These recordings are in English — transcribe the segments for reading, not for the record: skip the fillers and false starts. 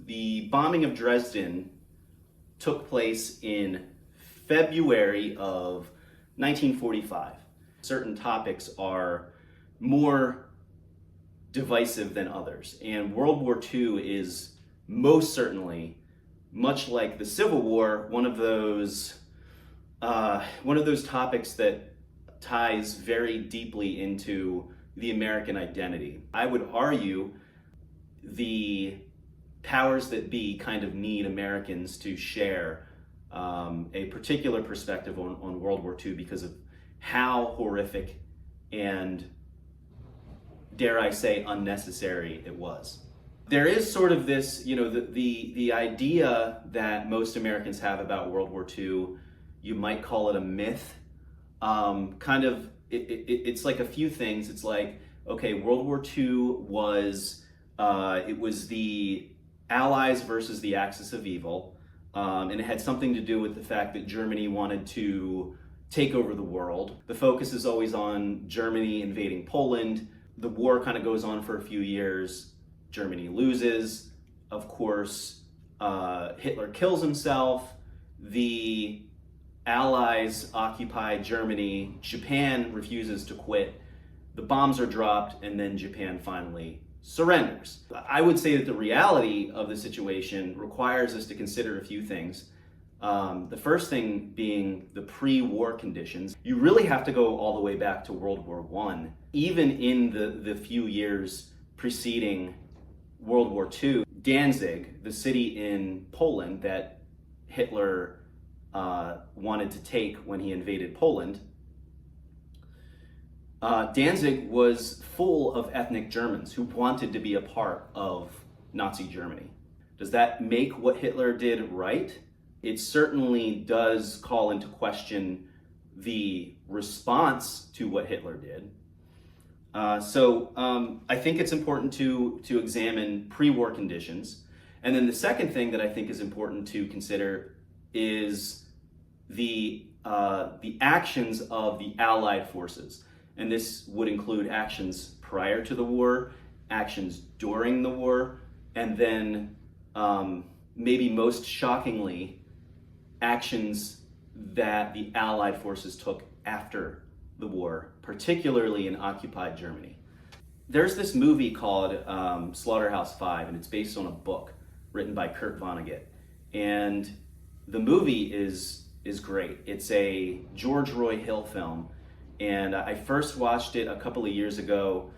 The bombing of Dresden took place in February of 1945. Certain topics are more divisive than others, and World War II is most certainly, much like the Civil War, one of those topics that ties very deeply into the American identity. I would argue the powers that be kind of need Americans to share a particular perspective on World War II because of how horrific and, dare I say, unnecessary it was. There is sort of this, the idea that most Americans have about World War II, you might call it a myth. It's like a few things. It's like, okay, World War II was, it was the Allies versus the Axis of evil. And it had something to do with the fact that Germany wanted to take over the world. The focus is always on Germany invading Poland. The war kind of goes on for a few years. Germany loses. Of course, Hitler kills himself. The Allies occupy Germany. Japan refuses to quit. The bombs are dropped, and then Japan finally surrenders. I would say that the reality of the situation requires us to consider a few things. The first thing being the pre-war conditions. You really have to go all the way back to World War I. Even in the few years preceding World War II, Danzig, the city in Poland that Hitler wanted to take when he invaded Poland, Danzig was full of ethnic Germans who wanted to be a part of Nazi Germany. Does that make what Hitler did right? It certainly does call into question the response to what Hitler did. So I think it's important to examine pre-war conditions. And then the second thing that I think is important to consider is the actions of the Allied forces. And this would include actions prior to the war, actions during the war, and then maybe most shockingly, actions that the Allied forces took after the war, particularly in occupied Germany. There's this movie called Slaughterhouse-Five, and it's based on a book written by Kurt Vonnegut. And the movie is great. It's a George Roy Hill film. And I first watched it a couple of years ago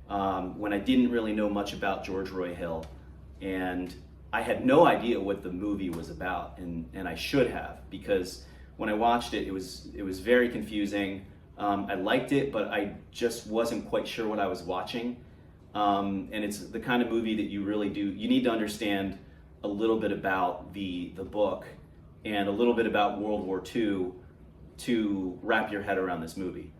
when I didn't really know much about George Roy Hill. And I had no idea what the movie was about, and I should have, because when I watched it, it was very confusing. I liked it, but I just wasn't quite sure what I was watching. And it's the kind of movie that you need to understand a little bit about the book and a little bit about World War II to wrap your head around this movie.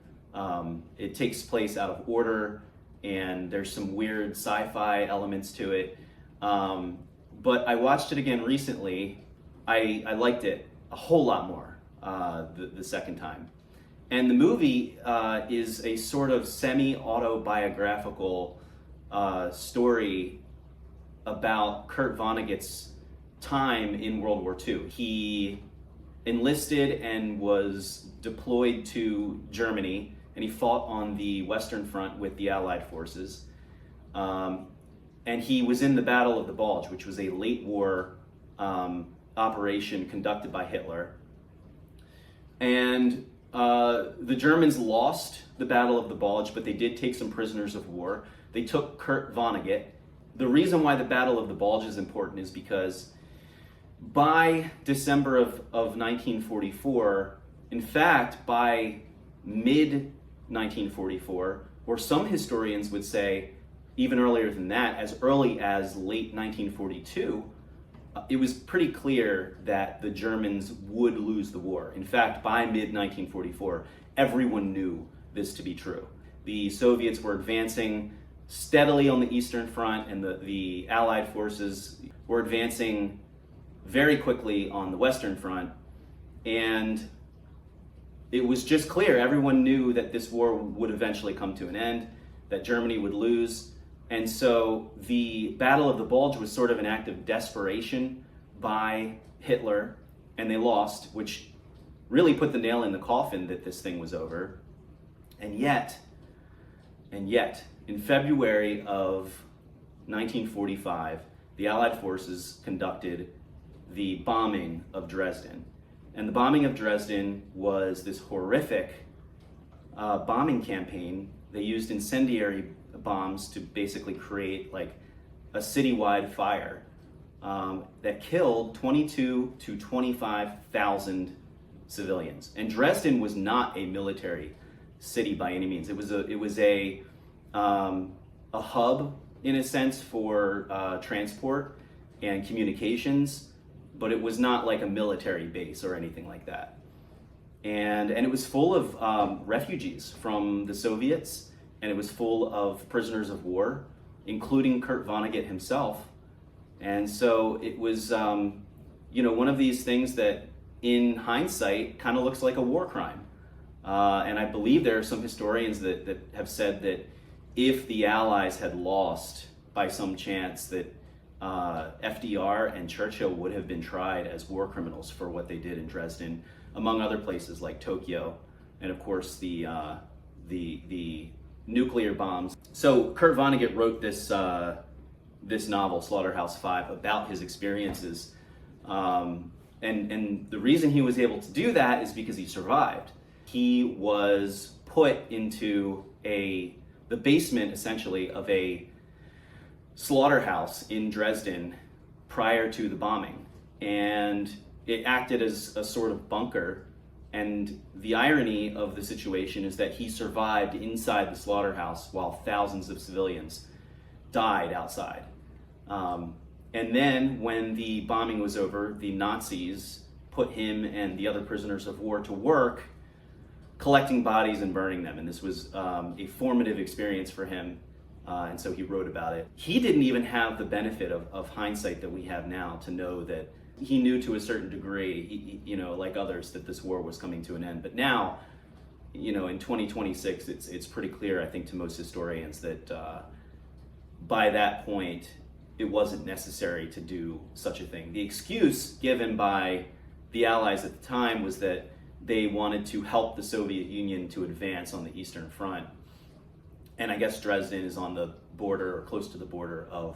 It takes place out of order, and there's some weird sci-fi elements to it. But I watched it again recently. I liked it a whole lot more the second time. And the movie is a sort of semi-autobiographical story about Kurt Vonnegut's time in World War II. He enlisted and was deployed to Germany, and he fought on the Western Front with the Allied forces. And he was in the Battle of the Bulge, which was a late war operation conducted by Hitler. And the Germans lost the Battle of the Bulge, but they did take some prisoners of war. They took Kurt Vonnegut. The reason why the Battle of the Bulge is important is because by December of 1944, in fact, by mid-1944, or some historians would say even earlier than that, as early as late 1942, it was pretty clear that the Germans would lose the war. In fact, by mid-1944, everyone knew this to be true. The Soviets were advancing steadily on the Eastern Front, and the Allied forces were advancing very quickly on the Western Front. And it was just clear, everyone knew that this war would eventually come to an end, that Germany would lose. And so the Battle of the Bulge was sort of an act of desperation by Hitler, and they lost, which really put the nail in the coffin that this thing was over. And yet, in February of 1945, the Allied forces conducted the bombing of Dresden. And the bombing of Dresden was this horrific bombing campaign. They used incendiary bombs to basically create like a citywide fire that killed 22 to 25,000 civilians. And Dresden was not a military city by any means. It was a hub in a sense for transport and communications, but it was not like a military base or anything like that. And it was full of refugees from the Soviets, and it was full of prisoners of war, including Kurt Vonnegut himself. And so it was, one of these things that in hindsight kind of looks like a war crime. And I believe there are some historians that have said that if the Allies had lost by some chance, that FDR and Churchill would have been tried as war criminals for what they did in Dresden, among other places like Tokyo, and of course the nuclear bombs. So Kurt Vonnegut wrote this novel, Slaughterhouse-Five, about his experiences, and the reason he was able to do that is because he survived. He was put into the basement, essentially, of a slaughterhouse in Dresden prior to the bombing, and it acted as a sort of bunker. And the irony of the situation is that he survived inside the slaughterhouse while thousands of civilians died outside. And then when the bombing was over, the Nazis put him and the other prisoners of war to work collecting bodies and burning them. And this was a formative experience for him. And so he wrote about it. He didn't even have the benefit of hindsight that we have now to know that he knew to a certain degree, like others, that this war was coming to an end. But now, in 2026, it's pretty clear, I think, to most historians that by that point, it wasn't necessary to do such a thing. The excuse given by the Allies at the time was that they wanted to help the Soviet Union to advance on the Eastern Front. And I guess Dresden is on the border, or close to the border of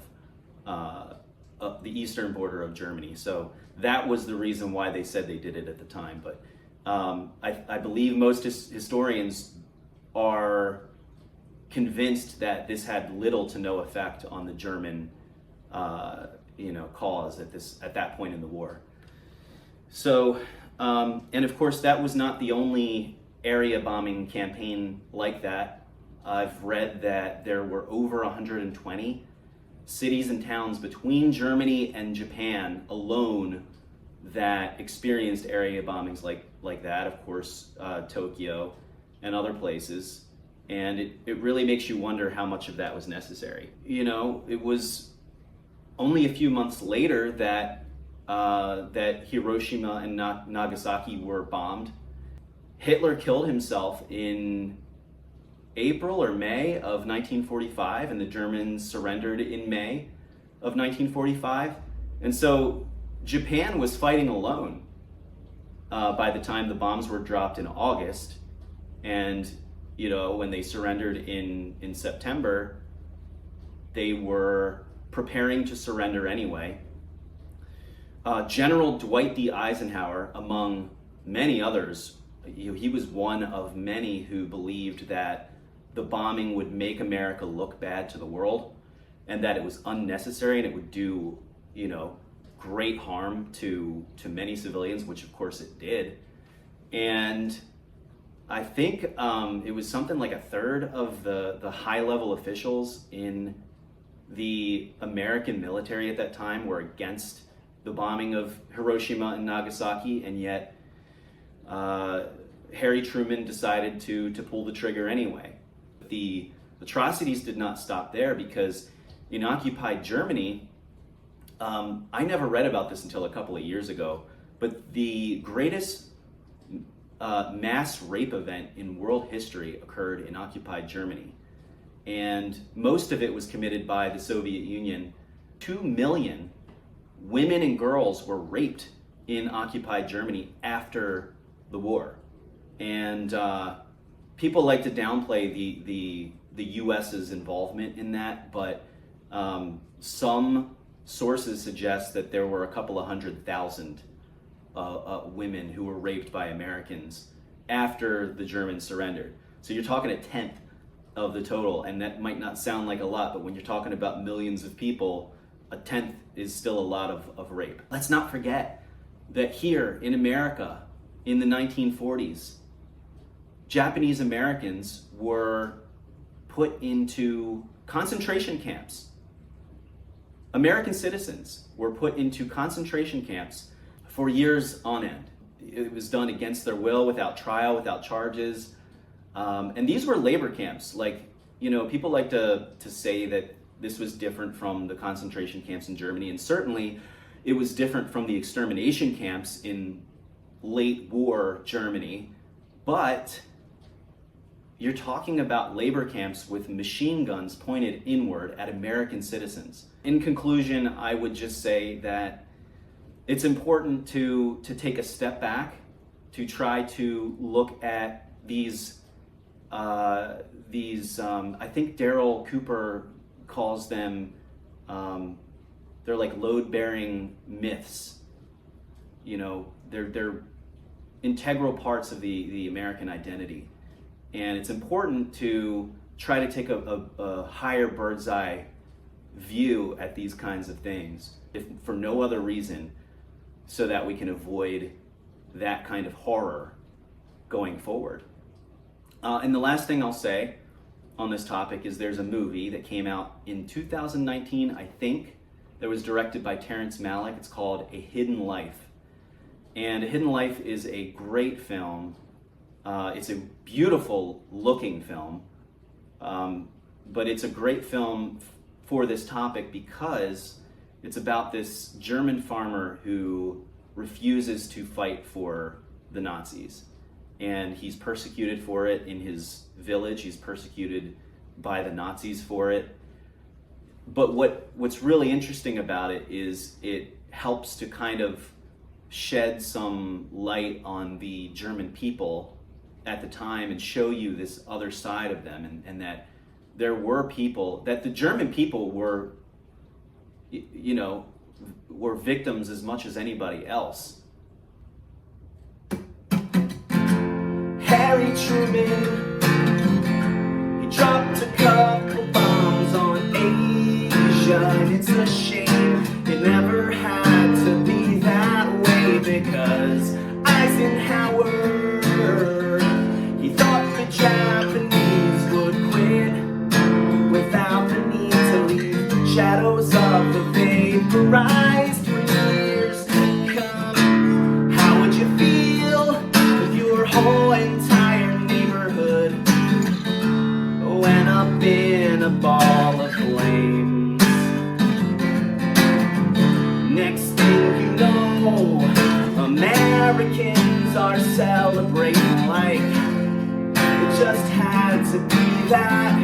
the eastern border of Germany. So that was the reason why they said they did it at the time. But I believe most historians are convinced that this had little to no effect on the German cause at that point in the war. So, and of course, that was not the only area bombing campaign like that. I've read that there were over 120 cities and towns between Germany and Japan alone that experienced area bombings like that. Of course, Tokyo and other places. And it really makes you wonder how much of that was necessary. It was only a few months later that Hiroshima and Nagasaki were bombed. Hitler killed himself in April or May of 1945, and the Germans surrendered in May of 1945. And so Japan was fighting alone by the time the bombs were dropped in August. And, when they surrendered in September, they were preparing to surrender anyway. General Dwight D. Eisenhower, among many others, he was one of many who believed that the bombing would make America look bad to the world, and that it was unnecessary and it would do, great harm to many civilians, which of course it did. And I think it was something like a third of the high-level officials in the American military at that time were against the bombing of Hiroshima and Nagasaki, and yet Harry Truman decided to pull the trigger anyway. The atrocities did not stop there, because in occupied Germany, I never read about this until a couple of years ago, but the greatest mass rape event in world history occurred in occupied Germany. and most of it was committed by the Soviet Union. 2 million women and girls were raped in occupied Germany after the war. And people like to downplay the US's involvement in that, but some sources suggest that there were a couple of 100,000 women who were raped by Americans after the Germans surrendered. So you're talking a tenth of the total, and that might not sound like a lot, but when you're talking about millions of people, a tenth is still a lot of rape. Let's not forget that here in America in the 1940s, Japanese Americans were put into concentration camps. American citizens were put into concentration camps for years on end. It was done against their will, without trial, without charges. And these were labor camps. Like, you know, people like to say that this was different from the concentration camps in Germany, and certainly it was different from the extermination camps in late war Germany, but you're talking about labor camps with machine guns pointed inward at American citizens. In conclusion, I would just say that it's important to take a step back, to try to look at these I think Daryl Cooper calls them, they're like load-bearing myths. You know, they're integral parts of the American identity. And it's important to try to take a higher bird's eye view at these kinds of things, if for no other reason, so that we can avoid that kind of horror going forward. And the last thing I'll say on this topic is there's a movie that came out in 2019, I think, that was directed by Terrence Malick. It's called A Hidden Life. And A Hidden Life is a great film. It's a beautiful looking film, but it's a great film for this topic because it's about this German farmer who refuses to fight for the Nazis. And he's persecuted for it in his village. He's persecuted by the Nazis for it. But what's really interesting about it is it helps to kind of shed some light on the German people at the time and show you this other side of them, and that there were people, that the German people were, you know, were victims as much as anybody else. Harry Truman, he dropped a couple bombs on Asia, and it's a shame it never had to be that way, because Eisenhower, he thought the Japanese would quit without the need to leave shadows of the vaporized for years to come. How would you feel if your whole entire neighborhood went up in a ball of flames? Next thing you know, Americans are celebrating like it just had to be that.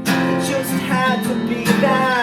It just had to be that.